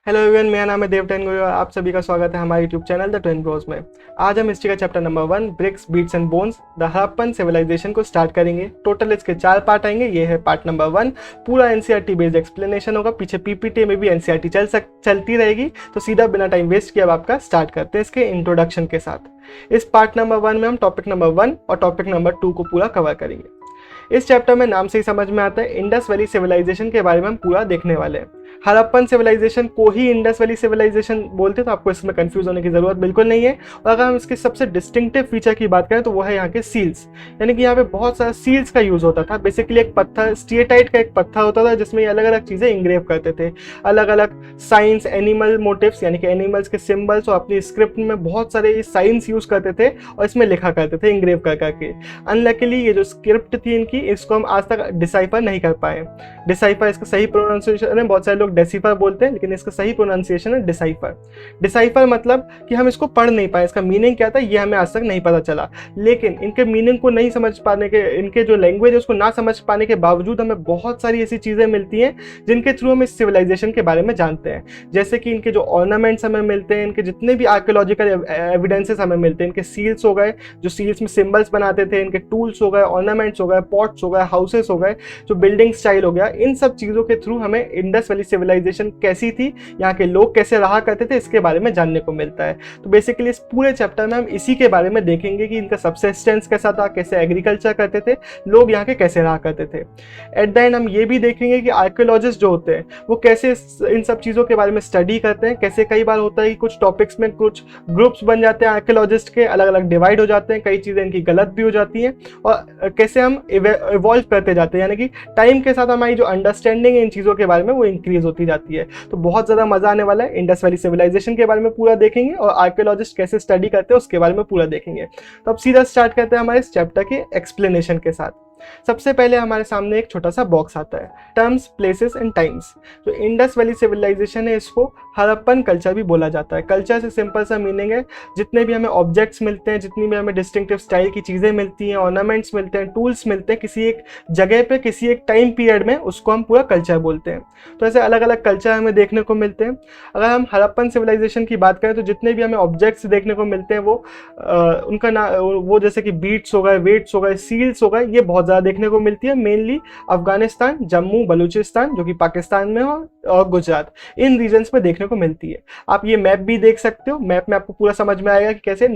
Hello everyone, मेरा नाम है देवटन गोयल और आप सभी का स्वागत है हमारे YouTube channel the twin bros में। आज हम हिस्ट्री का chapter number 1 bricks beads and bones the Harappan civilisation को स्टार्ट करेंगे। टोटल इसके 4 पार्ट आएंगे। ये है पार्ट नंबर 1। पूरा एनसीईआरटी बेस्ड एक्सप्लेनेशन होगा। पीछे पीपीटी में भी एनसीईआरटी चलती रहेगी। तो सीधा बिना टाइम वेस्ट किए अब आपका स्टार्ट करते हैं इसके इंट्रोडक्शन के साथ। इस पार्ट नंबर 1 में हम टॉपिक नंबर 1 और टॉपिक नंबर 2 को पूरा कवर करेंगे। इस चैप्टर में नाम से ही समझ में आता है, इंडस वैली सिविलाइजेशन के बारे में हम पूरा देखने वाले हैं। हड़प्पन सिविलाइजेशन को ही इंडस वैली सिविलाइजेशन बोलते हैं, तो आपको इसमें कंफ्यूज होने की जरूरत बिल्कुल नहीं है। और अगर हम इसके सबसे डिस्टिंक्टिव फीचर की बात करें तो वो है यहाँ के सील्स, यानी कि यहाँ पे बहुत सारा सील्स का यूज होता था। बेसिकली एक पत्थर, स्टीएटाइट का एक पत्थर होता था जिसमें ये अलग अलग चीजें इंग्रेव करते थे, अलग अलग साइंस, एनिमल मोटिव्स यानी कि एनिमल्स के सिंबल्स, और अपनी स्क्रिप्ट में बहुत सारे साइंस यूज करते थे और इसमें लिखा करते थे इंग्रेव कर करके। अनलकीली ये जो स्क्रिप्ट थी इनकी, इसको हम आज तक डिसाइफर नहीं कर पाए। डिसाइफर इसका सही प्रोनाउंसिएशन है, बहुत सारे लोग डेसिफर बोलते हैं, लेकिन इसका सही प्रोनाउंसिएशन है डिसाइफर। डिसाइफर मतलब कि हम इसको पढ़ नहीं पाए, इसका मीनिंग क्या था ये हमें आज तक नहीं पता चला। लेकिन इनके मीनिंग को नहीं समझ पाने के, इनके जो लैंग्वेज है उसको ना समझ पाने के बावजूद हमें बहुत सारी ऐसी चीज़ें मिलती हैं जिनके थ्रू हम इस सिविलाइजेशन के बारे में जानते हैं। जैसे कि इनके जो ऑर्नामेंट्स हमें मिलते हैं, इनके जितने भी आर्कियोलॉजिकल एविडेंसेस हमें मिलते हैं, इनके सील्स हो गए जो सील्स में सिंबल्स बनाते थे, इनके टूल्स हो गए, ऑर्नामेंट्स हो गए, पॉट्स हो गए, हाउसेस हो गए, जो बिल्डिंग स्टाइल हो गया, इन सब चीज़ों के थ्रू हमें इंडस वैली सिविलाइजेशन कैसी थी, यहाँ के लोग कैसे रहा करते थे, इसके बारे में जानने को मिलता है। तो बेसिकली इस पूरे चैप्टर में हम इसी के बारे में देखेंगे कि इनका सबसिस्टेंस कैसा था, कैसे एग्रीकल्चर करते थे लोग, यहाँ के कैसे रहा करते थे। एट द एंड हम ये भी देखेंगे कि आर्कियोलॉजिस्ट जो होते हैं वो कैसे इन सब चीज़ों के बारे में स्टडी करते हैं। कैसे कई बार होता है कि कुछ टॉपिक्स में कुछ ग्रुप्स बन जाते हैं आर्कियोलॉजिस्ट के, अलग अलग डिवाइड हो जाते हैं, कई चीज़ें इनकी गलत भी हो जाती हैं, और कैसे हम इवॉल्व करते जाते हैं, यानी कि टाइम के साथ हमारी जो अंडरस्टैंडिंग है इन चीज़ों के बारे में वो इंक्रीज होती जाती है। तो बहुत ज़्यादा मजा आने वाला है। इंडस वैली सिविलाइजेशन के बारे में पूरा देखेंगे और आर्कियोलॉजिस्ट कैसे स्टडी करते हैं उसके बारे में पूरा देखेंगे। तो अब सीधा स्टार्ट करते हैं हमारे इस चैप्टर के एक्सप्लेनेशन के साथ। सबसे पहले हमारे सामने एक छोटा सा बॉक्स आता है, टर्म्स, प्लेसेस एंड टाइम्स। जो इंडस वैली सिविलाइजेशन है इसको हड़प्पन कल्चर भी बोला जाता है। कल्चर से सिंपल सा मीनिंग है जितने भी हमें ऑब्जेक्ट्स मिलते हैं, जितनी भी हमें डिस्टिंक्टिव स्टाइल की चीज़ें मिलती हैं, ऑर्नामेंट्स मिलते हैं, टूल्स मिलते हैं किसी एक जगह पे, किसी एक टाइम पीरियड में, उसको हम पूरा कल्चर बोलते हैं। तो ऐसे अलग अलग कल्चर हमें देखने को मिलते हैं। अगर हम हड़प्पन सिविलाइजेशन की बात करें तो जितने भी हमें ऑब्जेक्ट्स देखने को मिलते हैं वो उनका वो जैसे कि बीट्स हो गए, वेट्स हो गए, सील्स हो गए, ये बहुत ज़्यादा देखने को मिलती है। मेनली अफगानिस्तान, जम्मू, बलूचिस्तान जो कि पाकिस्तान में हो, और गुजरात, इन रीजन्स में देखने को मिलती है। आप ये मैप भी देख सकते हो, मैप में आपको पूरा समझ में आएगा कि कैसे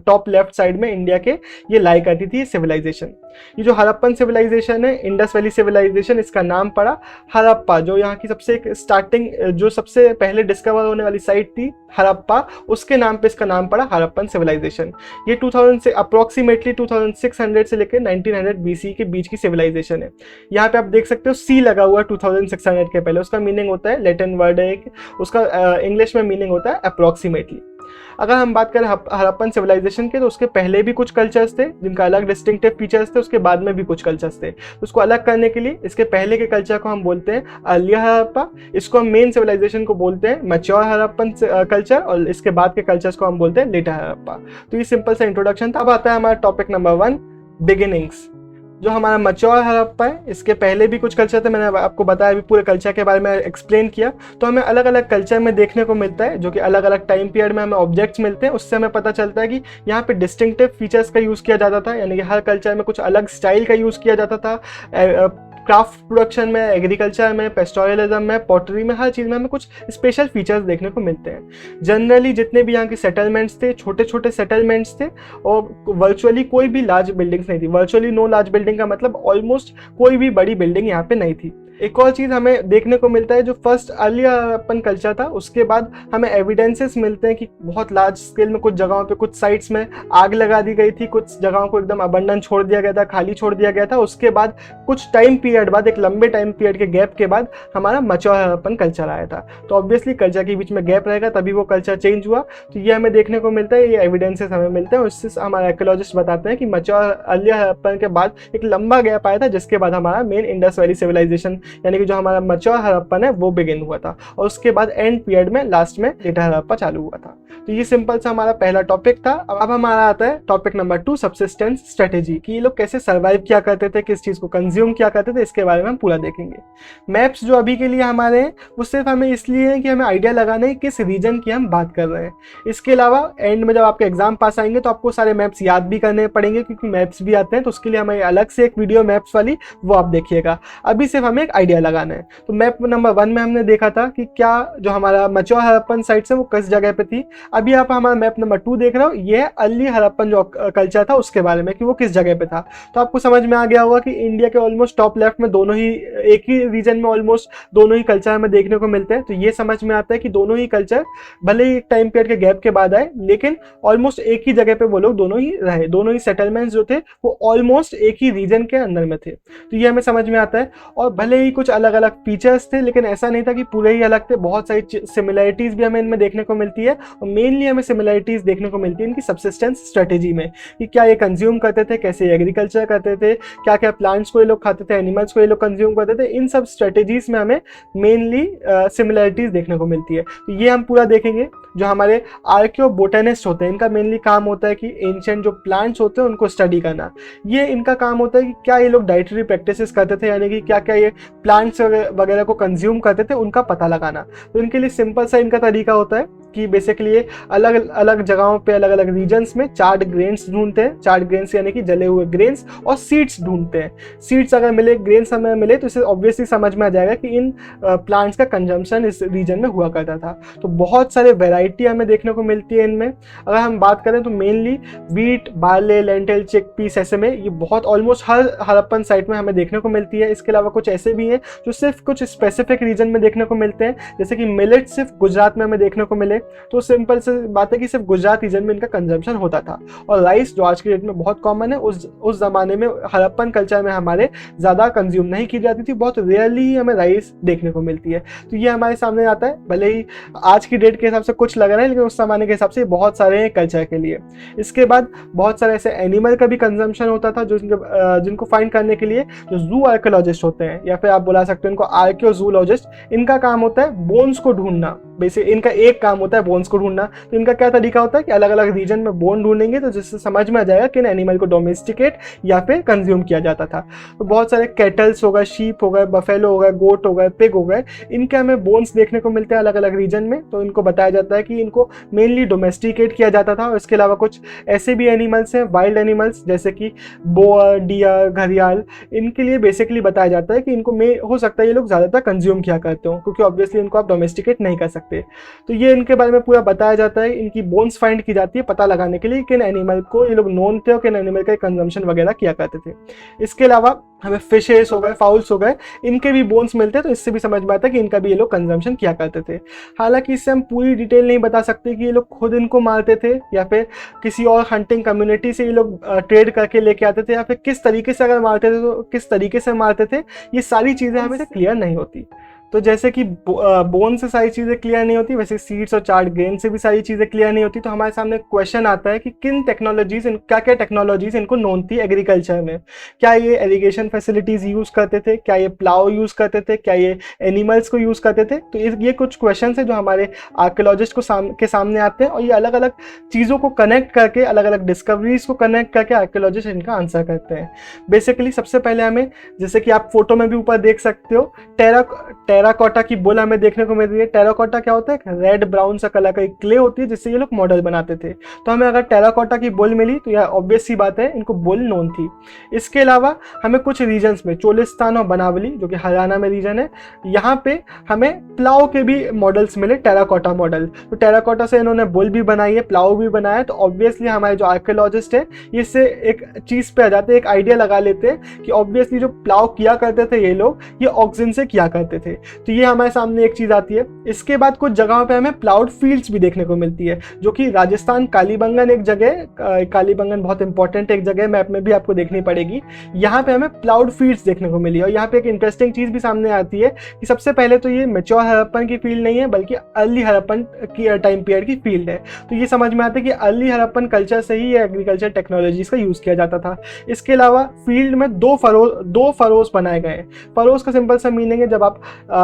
टॉप लेफ्ट साइड में इंडिया के ये लाई करती थी सिविलाइजेशन। ये जो हड़प्पन सिविलाइजेशन है, इंडस वैली सिविलाइजेशन, इसका नाम पड़ा हड़प्पा। जो यहाँ की सबसे स्टार्टिंग, जो सबसे पहले डिस्कवर होने वाली साइट थी हड़प्पा, उसके नाम पे इसका नाम पड़ा हड़प्पन सिविलाइजेशन। ये 2000 से अप्रोक्सीमेटली 2600 से लेकर 1900 BC के बीच की सिविलाइजेशन है। यहाँ पे आप देख सकते हो सी लगा हुआ 2600 के पहले। उसका मीनिंग होता है, लैटिन वर्ड है, उसका इंग्लिश में मीनिंग होता है अप्रोक्सीमेटली। अगर हम बात करें हड़प्पन सिविलाइजेशन के, तो उसके पहले भी कुछ कल्चर्स थे जिनका अलग डिस्टिंक्टिव फीचर्स थे, उसके बाद में भी कुछ कल्चर्स थे। उसको अलग करने के लिए इसके पहले के कल्चर को हम बोलते हैं अर्लियर हड़प्पा, इसको हम मेन सिविलाइजेशन को बोलते हैं मैच्योर हड़प्पन कल्चर, और इसके बाद के कल्चर्स को हम बोलते हैं लेटर हड़प्पा। तो ये सिंपल सा इंट्रोडक्शन था। अब आता है हमारा टॉपिक नंबर 1, बिगिनिंग्स। जो हमारा मैच्योर हड़प्पा है, इसके पहले भी कुछ कल्चर थे, मैंने आपको बताया, अभी पूरे कल्चर के बारे में एक्सप्लेन किया। तो हमें अलग अलग कल्चर में देखने को मिलता है, जो कि अलग अलग टाइम पीरियड में हमें ऑब्जेक्ट्स मिलते हैं। उससे हमें पता चलता है कि यहाँ पे डिस्टिंक्टिव फीचर्स का यूज़ किया जाता था, यानी कि हर कल्चर में कुछ अलग स्टाइल का यूज़ किया जाता था। क्राफ्ट प्रोडक्शन में, एग्रीकल्चर में, पेस्टोरलिज्म में, पॉटरी में, हर चीज़ में हमें कुछ स्पेशल फीचर्स देखने को मिलते हैं। जनरली जितने भी यहाँ के सेटलमेंट्स थे, छोटे छोटे सेटलमेंट्स थे, और वर्चुअली कोई भी लार्ज बिल्डिंग्स नहीं थी। वर्चुअली नो लार्ज बिल्डिंग का मतलब ऑलमोस्ट कोई भी बड़ी बिल्डिंग यहाँ पे नहीं थी। एक और चीज़ हमें देखने को मिलता है, जो फर्स्ट अर्ली हड़प्पन कल्चर था, उसके बाद हमें एविडेंसेस मिलते हैं कि बहुत लार्ज स्केल में कुछ जगहों पे, कुछ साइट्स में आग लगा दी गई थी, कुछ जगहों को एकदम अबंडन छोड़ दिया गया था, खाली छोड़ दिया गया था। उसके बाद कुछ टाइम पीरियड बाद, एक लंबे टाइम पीरियड के गैप के बाद हमारा मैच्योर हड़प्पन कल्चर आया था। तो ऑब्वियसली कल्चर के बीच में गैप रहेगा, तभी वो कल्चर चेंज हुआ। तो ये हमें देखने को मिलता है, ये एविडेंसेस हमें मिलते हैं। उससे हमारे आर्कियोलॉजिस्ट बताते हैं कि मैच्योर अर्ली हड़प्पन के बाद एक लंबा गैप आया था, जिसके बाद हमारा मेन इंडस वैली सिविलाइजेशन यानी कि जो हमारा मैच्योर हड़प्पन है वो बिगिन हुआ था, और उसके बाद एंड पीरियड में लास्ट में लेटर हड़प्पा चालू हुआ था। तो ये सिंपल सा हमारा पहला टॉपिक था। अब हमारा आता है टॉपिक नंबर 2, सब्सिस्टेंस स्ट्रेटेजी, कि ये लोग कैसे सर्वाइव किया करते थे, किस चीज़ को कंज्यूम किया करते थे, इसके बारे में हम पूरा देखेंगे। मैप्स जो अभी के लिए हमारे हैं वो सिर्फ हमें इसलिए है कि हमें आइडिया लगाना है किस रीजन की हम बात कर रहे हैं। इसके अलावा एंड में जब आपके एग्जाम पास आएंगे तो आपको सारे मैप्स याद भी करने पड़ेंगे, क्योंकि मैप्स भी आते हैं, तो उसके लिए हमें अलग से एक वीडियो मैप्स वाली वो आप देखिएगा। अभी सिर्फ हमें एक आइडिया लगाना है। तो मैप नंबर 1 में हमने देखा था कि क्या जो हमारा मैच्योर हड़प्पन साइट्स है वो किस जगह पे थी। अभी आप हमारा मैप नंबर 2 देख रहे हो, ये है अर्ली हड़प्पन जो कल्चर था उसके बारे में, कि वो किस जगह पे था। तो आपको समझ में आ गया होगा कि इंडिया के ऑलमोस्ट टॉप लेफ्ट में दोनों ही, एक ही रीजन में ऑलमोस्ट दोनों ही कल्चर हमें देखने को मिलते हैं। तो ये समझ में आता है कि दोनों ही कल्चर भले ही एक टाइम पीरियड के गैप के बाद आए, लेकिन ऑलमोस्ट एक ही जगह पे वो लोग दोनों ही रहे। दोनों ही सेटलमेंट्स जो थे वो ऑलमोस्ट एक ही रीजन के अंदर में थे। तो ये हमें समझ में आता है। और भले ही कुछ अलग अलग फीचर्स थे, लेकिन ऐसा नहीं था कि पूरे ही अलग थे। बहुत सारी सिमिलरिटीज भी हमें इनमें देखने को मिलती है, और मेनली हमें सिमिलरिटीज देखने को मिलती है इनकी सब्सिस्टेंस स्ट्रेटेजी में, कि क्या ये कंज्यूम करते थे, कैसे एग्रीकल्चर करते थे, क्या क्या प्लांट्स को ये लोग खाते थे, एनिमल्स को ये लोग कंज्यूम करते थे। इन सब स्ट्रेटेजीज में हमें मेनली सिमिलरिटीज देखने को मिलती है। तो ये हम पूरा देखेंगे। जो हमारे आर्कियो बोटेनिस्ट होते हैं, इनका मेनली काम होता है कि एंशिएंट जो प्लांट्स होते हैं उनको स्टडी करना। ये इनका काम होता है कि क्या ये लोग डाइटरी प्रैक्टिसेस करते थे, यानी कि क्या क्या ये प्लांट्स वगैरह को कंज्यूम करते थे, उनका पता लगाना। तो इनके लिए सिंपल सा इनका तरीका होता है कि बेसिकली अलग अलग जगहों पे, अलग अलग रीजन्स में चार्ड ग्रेन्स ढूंढते हैं। चार्ड ग्रेन्स यानी कि जले हुए ग्रेन्स, और सीड्स ढूंढते हैं। सीड्स अगर मिले, ग्रेन्स हमें मिले, तो इससे ऑब्वियसली समझ में आ जाएगा कि इन प्लांट्स का कंजम्पशन इस रीजन में हुआ करता था। तो बहुत सारे वेराइटी हमें देखने को मिलती है इनमें। अगर हम बात करें तो mainly wheat, barley, lentil, chickpea, sesame, ये बहुत ऑलमोस्ट हर हड़प्पन साइट में हमें देखने को मिलती है। इसके अलावा कुछ ऐसे भी हैं जो सिर्फ कुछ स्पेसिफिक रीजन में देखने को मिलते हैं, जैसे कि मिलेट सिर्फ गुजरात में हमें देखने को मिले। तो सिंपल से बात है कि सिर्फ गुजरात रीजन में इनका कंजम्पशन होता था। और राइस जो आज की डेट में बहुत कॉमन है, उस जमाने में हड़प्पन कल्चर में हमारे ज़्यादा कंज्यूम नहीं की जाती थी। बहुत रेयरली ही हमें राइस देखने को मिलती है। तो ये हमारे सामने आता है। भले ही आज की डेट के हिसाब से कुछ लग रहा है, लेकिन उस जमाने के हिसाब से बहुत सारे हैं कल्चर के लिए। इसके बाद बहुत सारे ऐसे एनिमल का भी कंजम्पशन होता था, जो जिनको फाइंड करने के लिए जो जू आर्कियोलॉजिस्ट होते हैं, या फिर आप बुला सकते हो इनको आर्कियोजूलॉजिस्ट, इनका काम होता है बोन्स को ढूंढना। बेसिक इनका एक काम होता है बोन्स को ढूंढना। तो इनका क्या तरीका होता है कि अलग अलग रीजन में बोन ढूंढेंगे, तो जिससे समझ में आ जाएगा कि इन एनिमल को डोमेस्टिकेट या फिर कंज्यूम किया जाता था। तो बहुत सारे कैटल्स हो गए, शीप हो गए, बफेलो हो गए, गोट हो गए, पिग हो गए, इनके हमें बोन्स देखने को मिलते हैं अलग अलग रीजन में। तो इनको बताया जाता है कि इनको मेनली डोमेस्टिकेट किया जाता था। और इसके अलावा कुछ ऐसे भी एनिमल्स हैं, वाइल्ड एनिमल्स, जैसे कि बोअर, डियर, घड़ियाल, इनके लिए बेसिकली बताया जाता है कि इनको हो सकता है ये लोग ज़्यादातर कंज्यूम किया करते हो, क्योंकि ऑब्वियसली इनको आप डोमेस्टिकेट नहीं कर सकते। तो ये इनके बारे में पूरा बताया जाता है। इनकी बोन्स फाइंड की जाती है पता लगाने के लिए किन एनिमल को ये लोग नोन थे और किन एनिमल का कंजम्पशन वगैरह किया करते थे। इसके अलावा हमें फिशेस हो गए, फाउल्स हो गए, इनके भी बोन्स मिलते हैं। तो इससे भी समझ में आता है कि इनका भी ये लोग कंजम्पशन किया करते थे। हालांकि इससे हम पूरी डिटेल नहीं बता सकते कि ये लोग खुद इनको मारते थे या फिर किसी और हंटिंग कम्युनिटी से ये लोग ट्रेड करके लेके आते थे, या फिर किस तरीके से अगर मारते थे तो किस तरीके से मारते थे। ये सारी चीज़ें हमें क्लियर नहीं होती। तो जैसे कि बोन से सारी चीज़ें क्लियर नहीं होती, वैसे सीड्स और चार्ड ग्रेन से भी सारी चीज़ें क्लियर नहीं होती। तो हमारे सामने क्वेश्चन आता है कि किन टेक्नोलॉजीज, क्या क्या टेक्नोलॉजीज इनको नोन थी एग्रीकल्चर में। क्या ये एरीगेशन फैसिलिटीज़ यूज़ करते थे, क्या ये प्लाव यूज़ करते थे, क्या ये एनिमल्स को यूज़ करते थे। तो ये कुछ क्वेश्चन है जो हमारे आर्कियोलॉजिस्ट के सामने आते हैं, और ये अलग अलग चीज़ों को कनेक्ट करके, अलग अलग डिस्कवरीज को कनेक्ट करके आर्कियोलॉजिस्ट इनका आंसर करते हैं। बेसिकली सबसे पहले हमें, जैसे कि आप फोटो में भी ऊपर देख सकते हो, टेराकोटा की बुल हमें देखने को मिल रही है। टेराकोटा क्या होता है? रेड ब्राउन सा कलर का एक क्ले होती है जिससे ये लोग मॉडल बनाते थे। तो हमें अगर टेराकोटा की बुल मिली तो यह ऑब्वियस सी बात है इनको बुल नोन थी। इसके अलावा हमें कुछ रीजन्स में, चोलिस्तान और बनावली जो कि हरियाणा में रीजन है, यहाँ पे हमें प्लाव के भी मॉडल्स मिले, टेराकोटा मॉडल। तो टेराकोटा से इन्होंने बुल भी बनाई है, प्लाव भी बनाया है। तो ऑब्वियसली हमारे जो आर्कियोलॉजिस्ट है इससे एक चीज़ पे आ जाते हैं, एक आइडिया लगा लेते हैं कि ऑब्वियसली जो प्लाव किया करते थे ये लोग, ये ऑक्सिजन से किया करते थे। तो ये हमारे सामने एक चीज़ आती है। इसके बाद कुछ जगहों पे हमें प्लाउड फील्ड्स भी देखने को मिलती है, जो कि राजस्थान कालीबंगन एक जगह, कालीबंगन बहुत इंपॉर्टेंट एक जगह, मैप में भी आपको देखनी पड़ेगी। यहाँ पे हमें प्लाउड फील्ड्स देखने को मिली। और यहाँ पे एक इंटरेस्टिंग चीज़ भी सामने आती है कि सबसे पहले तो ये मेच्योर हड़प्पन की फील्ड नहीं है, बल्कि अर्ली हड़प्पन की टाइम पीरियड की फील्ड है। तो ये समझ में आता है कि अर्ली हड़प्पन कल्चर से ही एग्रीकल्चर टेक्नोलॉजीज का यूज़ किया जाता था। इसके अलावा फील्ड में दो फरोज बनाए गए। फरोज का सिंपल सा मीनिंग है, जब आप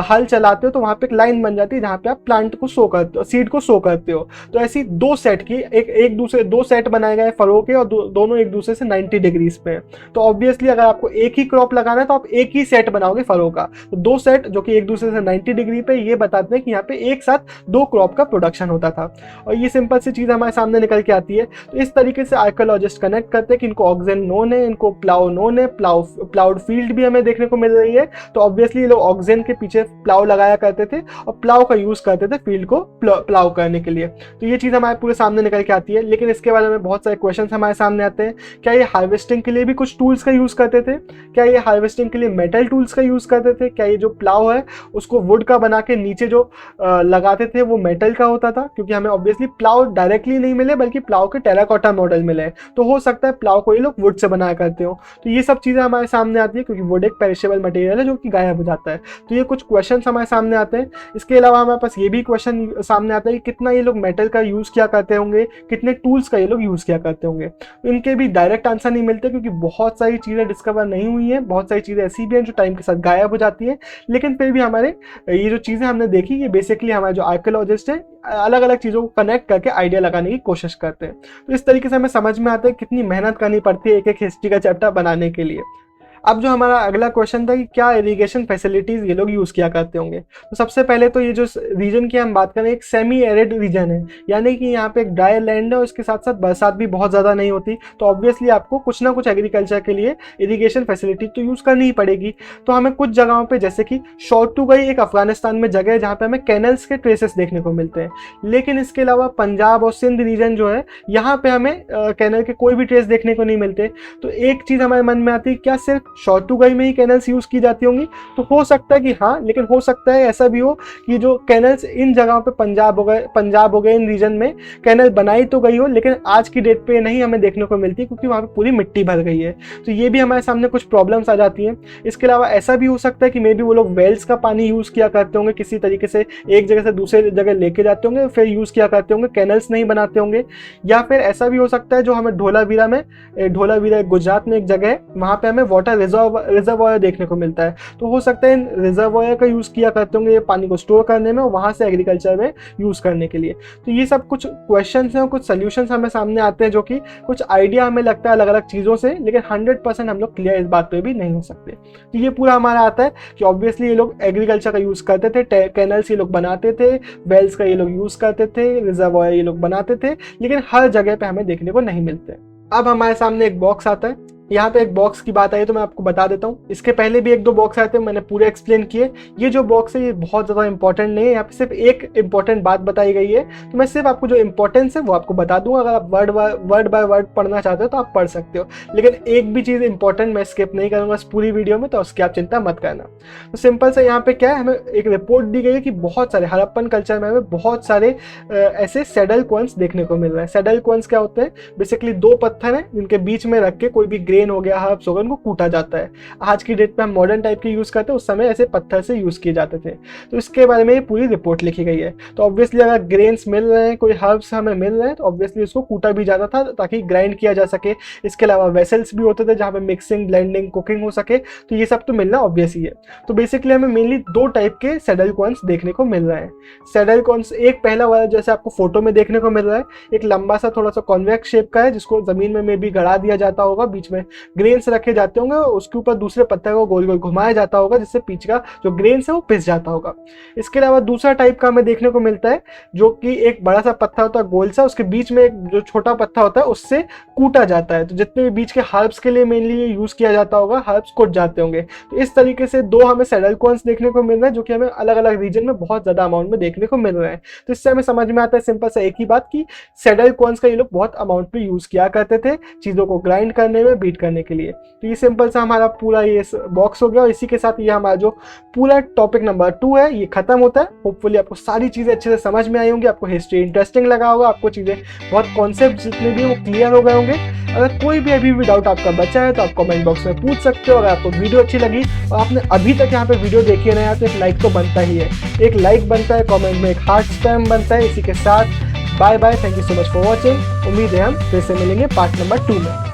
हल चलाते हो तो वहाँ पे एक लाइन बन जाती है जहाँ पे आप प्लांट को सो करते हो, सीड को सो करते हो। तो ऐसी दो सेट की एक दूसरे दो सेट बनाए गए फरो के, और दोनों एक दूसरे से 90 डिग्रीज पे। तो ऑब्वियसली अगर आपको एक ही क्रॉप लगाना है तो आप एक ही सेट बनाओगे फरो का। तो दो सेट जो कि एक दूसरे से 90 डिग्री पे, ये बताते हैं कि यहाँ पे एक साथ दो क्रॉप का प्रोडक्शन होता था। और ये सिंपल सी चीज़ हमारे सामने निकल के आती है। तो इस तरीके से आर्कियोलॉजिस्ट कनेक्ट करते हैं कि इनको ऑक्सेन नोन है, इनको प्लाउ नोन है, प्लाउड फील्ड भी हमें देखने को मिल रही है। तो ऑब्वियसली ये लोग ऑक्सेन के पीछे प्लाउ लगाया करते थे और प्लाउ का यूज़ करते थे फील्ड को प्लाउ करने के लिए। तो ये चीज़ हमारे पूरे सामने निकल के आती है। लेकिन इसके बारे में बहुत सारे क्वेश्चंस हमारे सामने आते हैं। क्या ये हार्वेस्टिंग के लिए भी कुछ टूल्स का यूज़ करते थे? क्या ये हार्वेस्टिंग के लिए मेटल टूल्स का यूज़ करते थे? क्या ये जो प्लाउ है उसको वुड का बना के नीचे जो लगाते थे वो मेटल का होता था? क्योंकि हमें ऑब्वियसली प्लाउ डायरेक्टली नहीं मिले, बल्कि प्लाउ के टेराकोटा मॉडल मिले, तो हो सकता है प्लाउ को ये लोग वुड से बनाया करते हो। तो ये सब चीज़ें हमारे सामने आती है, क्योंकि वुड एक पेरिशेबल मटेरियल है जो कि गायब हो जाता है। तो ये कुछ क्वेश्चन हमारे सामने आते हैं। इसके अलावा हमारे पास ये भी क्वेश्चन सामने आता है कि कितना ये लोग मेटल का यूज़ किया करते होंगे, कितने टूल्स का ये लोग यूज़ किया करते होंगे। इनके भी डायरेक्ट आंसर नहीं मिलते, क्योंकि बहुत सारी चीज़ें डिस्कवर नहीं हुई हैं, बहुत सारी चीज़ें ऐसी भी हैं जो टाइम के साथ गायब हो जाती है। लेकिन फिर भी हमारे ये जो चीज़ें हमने देखी, ये बेसिकली हमारे जो आर्कियोलॉजिस्ट है अलग अलग चीज़ों को कनेक्ट करके आइडिया लगाने की कोशिश करते हैं। तो इस तरीके से हमें समझ में आता है कितनी मेहनत करनी पड़ती है एक एक हिस्ट्री का चैप्टर बनाने के लिए। अब जो हमारा अगला क्वेश्चन था कि क्या इरिगेशन फैसिलिटीज़ ये लोग यूज़ किया करते होंगे। तो सबसे पहले तो ये जो रीजन की हम बात करें, एक सेमी एरिड रीजन है, यानी कि यहाँ पे एक ड्राई लैंड है और इसके साथ साथ बरसात भी बहुत ज़्यादा नहीं होती। तो ऑब्वियसली आपको कुछ ना कुछ एग्रीकल्चर के लिए इरीगेशन फैसिलिटी तो यूज़ करनी ही पड़ेगी। तो हमें कुछ जगहों पर, जैसे कि शॉर्टुगाई एक अफगानिस्तान में जगह है जहाँ पर हमें कैनल्स के ट्रेसेस देखने को मिलते हैं। लेकिन इसके अलावा पंजाब और सिंध रीजन जो है, यहाँ पर हमें कैनल के कोई भी ट्रेस देखने को नहीं मिलते। तो एक चीज़ हमारे मन में आती है, क्या सिर्फ शॉर्टुगाई में ही कैनल्स यूज़ की जाती होंगी? तो हो सकता है कि हाँ, लेकिन हो सकता है ऐसा भी हो कि जो कैनल्स इन जगहों पे, पंजाब हो गए, इन रीजन में कैनल बनाई तो गई हो, लेकिन आज की डेट पे नहीं हमें देखने को मिलती, क्योंकि वहाँ पे पूरी मिट्टी भर गई है। तो ये भी हमारे सामने कुछ प्रॉब्लम्स आ जाती हैं। इसके अलावा ऐसा भी हो सकता है कि मे बी वो लोग वेल्स का पानी यूज़ किया करते होंगे, किसी तरीके से एक जगह से दूसरे जगह लेके जाते होंगे, फिर यूज़ किया करते होंगे, कैनल्स नहीं बनाते होंगे। या फिर ऐसा भी हो सकता है, जो हमें ढोलावीरा गुजरात में एक जगह है, वहाँ पे हमें वाटर रिजर्वायर देखने को मिलता है। तो हो सकता है इन रिजर्वायर का यूज़ किया करते होंगे ये पानी को स्टोर करने में और वहाँ से एग्रीकल्चर में यूज़ करने के लिए। तो ये सब कुछ क्वेश्चंस हैं और कुछ सॉल्यूशंस हमें सामने आते हैं, जो कि कुछ आइडिया हमें लगता है अलग अलग चीज़ों से, लेकिन 100% हम लोग क्लियर इस बात पे भी नहीं हो सकते। तो ये पूरा हमारा आता है कि ऑब्वियसली ये लोग एग्रीकल्चर का यूज़ करते थे, कैनल्स ये लोग बनाते थे, वेल्स का ये लोग यूज़ करते थे, रिजर्वायर ये लोग बनाते थे, लेकिन हर जगह पे हमें देखने को नहीं मिलते। अब हमारे सामने एक बॉक्स आता है। यहाँ पे एक बॉक्स की बात आई तो मैं आपको बता देता हूँ। इसके पहले भी एक दो बॉक्स आए थे, मैंने पूरे एक्सप्लेन किए। ये जो बॉक्स है ये बहुत ज़्यादा इंपॉर्टेंट नहीं है, यहाँ पे सिर्फ एक इंपॉर्टेंट बात बताई गई है। तो मैं सिर्फ आपको जो इंपॉर्टेंस है वो आपको बता दूंगा। अगर आप वर्ड बाय वर्ड पढ़ना चाहते हो तो आप पढ़ सकते हो, लेकिन एक भी चीज़ इंपॉर्टेंट मैं स्किप नहीं करूँगा इस पूरी वीडियो में, तो उसकी आप चिंता मत करना। तो सिंपल से यहाँ पे क्या है, हमें एक रिपोर्ट दी गई है कि बहुत सारे हड़प्पन कल्चर में हमें बहुत सारे ऐसे सैडल कॉइन्स देखने को मिल रहे हैं। सैडल कॉइन्स क्या होते हैं? बेसिकली दो पत्थर हैं जिनके बीच में रख के कोई भी ग्रेन हो गया, हर्ब्स हो गए, उनको कूटा जाता है। आज की डेट में हम मॉडर्न टाइप के यूज़ करते हैं, उस समय ऐसे पत्थर से यूज़ किए जाते थे। तो इसके बारे में ये पूरी रिपोर्ट लिखी गई है। तो ऑब्वियसली अगर ग्रेन्स मिल रहे हैं, कोई हर्ब्स हमें मिल रहे हैं, तो ऑब्वियसली उसको कूटा भी जाता था ताकि ग्राइंड किया जा सके। इसके अलावा वेसल्स भी होते थे जहाँ पे मिक्सिंग, ब्लेंडिंग, कुकिंग हो सके। तो ये सब तो मिलना ऑब्वियस ही है। तो बेसिकली हमें मेनली दो टाइप के सैडल कॉइन्स देखने को मिल रहे हैं। सैडल कॉइन्स, एक पहला वाला जैसे आपको फोटो में देखने को मिल रहा है, एक लंबा सा थोड़ा सा कॉन्वेक्स शेप का है, जिसको जमीन में भी गड़ा दिया जाता होगा, बीच में ग्रेन्स रखे जाते होंगे, उसके ऊपर दूसरे पत्थर को गोल गोल घुमाया जाता होगा, जिससे बीच का जो ग्रेन्स है वो पिस जाता होगा। इसके अलावा दूसरा टाइप का हमें देखने को मिलता है, जो कि एक बड़ा सा पत्थर होता है गोल सा, उसके बीच में एक जो छोटा पत्थर होता है उससे कूटा जाता है। तो जितने भी बीच के हर्ब्स के लिए मेनली यूज किया जाता होगा, हर्ब्स कूट जाते होंगे। तो इस तरीके से दो हमें सैडल कॉइन्स देखने को मिल रहा है, जो कि हमें अलग अलग रीजन में बहुत ज्यादा अमाउंट में देखने को मिल रहे हैं। तो इससे हमें समझ में आता है सिंपल सा एक ही बात, कि सैडल कॉइन्स का ये लोग बहुत अमाउंट में यूज किया करते थे, चीजों को ग्राइंड करने में, बीट करने के लिए। तो ये सिंपल सा हमारा पूरा ये बॉक्स हो गया और इसी के साथ ये हमारा जो पूरा टॉपिक नंबर 2 है ये खत्म होता है। होपफुली आपको सारी चीज़ें अच्छे से समझ में आई होंगी, आपको हिस्ट्री इंटरेस्टिंग लगा होगा, आपको चीज़ें बहुत कॉन्सेप्ट जितने भी वो क्लियर हो गए होंगे। अगर कोई भी अभी भी डाउट आपका बचा है तो आप कमेंट बॉक्स में पूछ सकते हो। अगर आपको वीडियो अच्छी लगी और आपने अभी तक यहाँ पे वीडियो देखी नहीं है तो एक लाइक तो बनता ही है, एक लाइक बनता है, कमेंट में एक हार्ट स्पैम बनता है। इसी के साथ bye bye, thank you so much for watching. उम्मीद है हम फिर से मिलेंगे पार्ट नंबर 2 में।